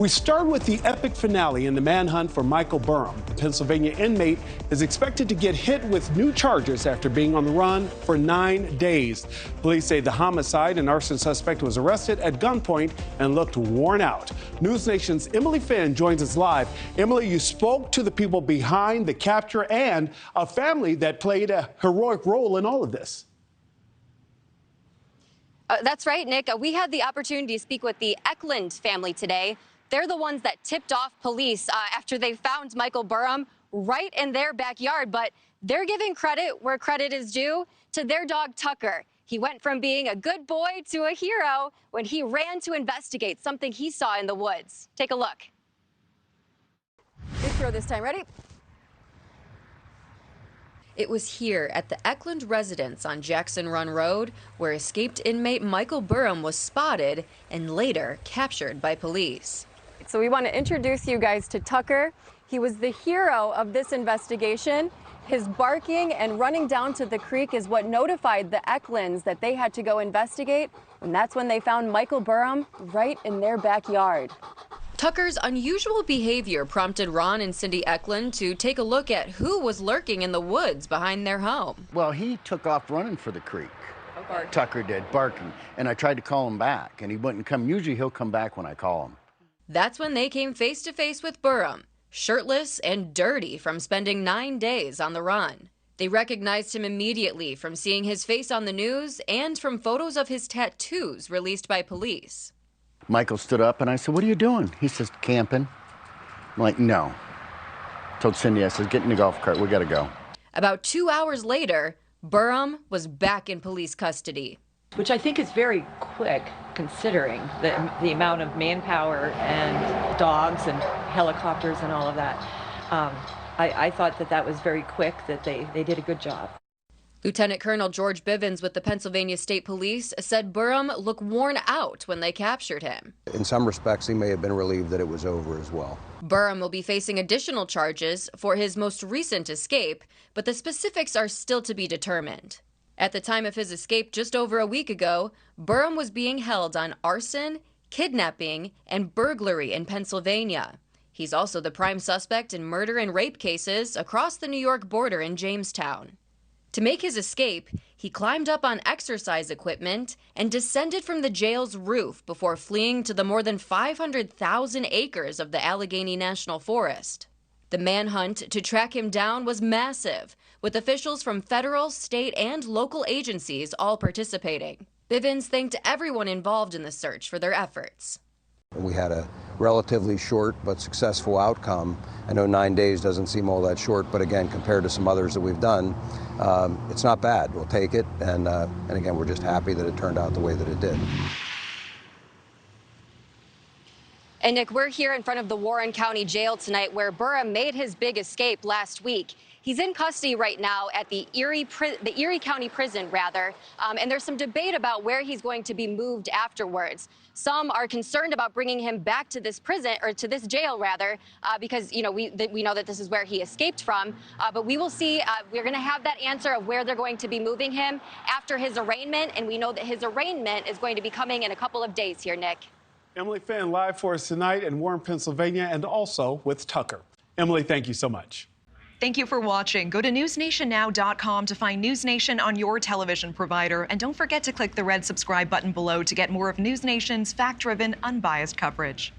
We start with the epic finale in the manhunt for Michael Burham. The Pennsylvania inmate is expected to get hit with new charges after being on the run for 9 days. Police say the homicide and arson suspect was arrested at gunpoint and looked worn out. NewsNation's Emily Finn joins us live. Emily, you spoke to the people behind the capture and a family that played a heroic role in all of this. That's right, Nick. We had the opportunity to speak with the Ecklund family today. They're the ones that tipped off police after they found Michael Burham right in their backyard. But they're giving credit where credit is due to their dog, Tucker. He went from being a good boy to a hero when he ran to investigate something he saw in the woods. Take a look. Big throw this time. Ready? It was here at the Ecklund residence on Jackson Run Road where escaped inmate Michael Burham was spotted and later captured by police. So we want to introduce you guys to Tucker. He was the hero of this investigation. His barking and running down to the creek is what notified the Ecklunds that they had to go investigate, and that's when they found Michael Burham right in their backyard. Tucker's unusual behavior prompted Ron and Cindy Ecklund to take a look at who was lurking in the woods behind their home. Well, he took off running for the creek. Okay. Tucker did, barking, and I tried to call him back, and he wouldn't come. Usually he'll come back when I call him. That's when they came face to face with Burham, shirtless and dirty from spending 9 days on the run. They recognized him immediately from seeing his face on the news and from photos of his tattoos released by police. Michael stood up, and I said, "What are you doing?" He says, "Camping." I'm like, "No." Told Cindy, I said, "Get in the golf cart, we gotta go." About 2 hours later, Burham was back in police custody. Which I think is very quick, considering the amount of manpower and dogs and helicopters and all of that. I thought that was very quick, that they did a good job. Lieutenant Colonel George Bivens with the Pennsylvania State Police said Burham looked worn out when they captured him. In some respects, he may have been relieved that it was over as well. Burham will be facing additional charges for his most recent escape, but the specifics are still to be determined. At the time of his escape just over a week ago, Burham was being held on arson, kidnapping, and burglary in Pennsylvania. He's also the prime suspect in murder and rape cases across the New York border in Jamestown. To make his escape, he climbed up on exercise equipment and descended from the jail's roof before fleeing to the more than 500,000 acres of the Allegheny National Forest. The manhunt to track him down was massive, with officials from federal, state, and local agencies all participating. Bivens thanked everyone involved in the search for their efforts. We had a relatively short but successful outcome. I know 9 days doesn't seem all that short, but again, compared to some others that we've done, it's not bad. We'll take it, and again, we're just happy that it turned out the way that it did. And Nick, we're here in front of the Warren County Jail tonight where Burham made his big escape last week. He's in custody right now at the Erie County Prison, and there's some debate about where he's going to be moved afterwards. Some are concerned about bringing him back to this prison, or to this jail, because we know that this is where he escaped from. But we will see. We're going to have that answer of where they're going to be moving him after his arraignment, and we know that his arraignment is going to be coming in a couple of days here, Nick. Emily Finn live for us tonight in Warren, Pennsylvania, and also with Tucker. Emily, thank you so much. Thank you for watching. Go to newsnationnow.com to find NewsNation on your television provider. And don't forget to click the red subscribe button below to get more of NewsNation's fact-driven, unbiased coverage.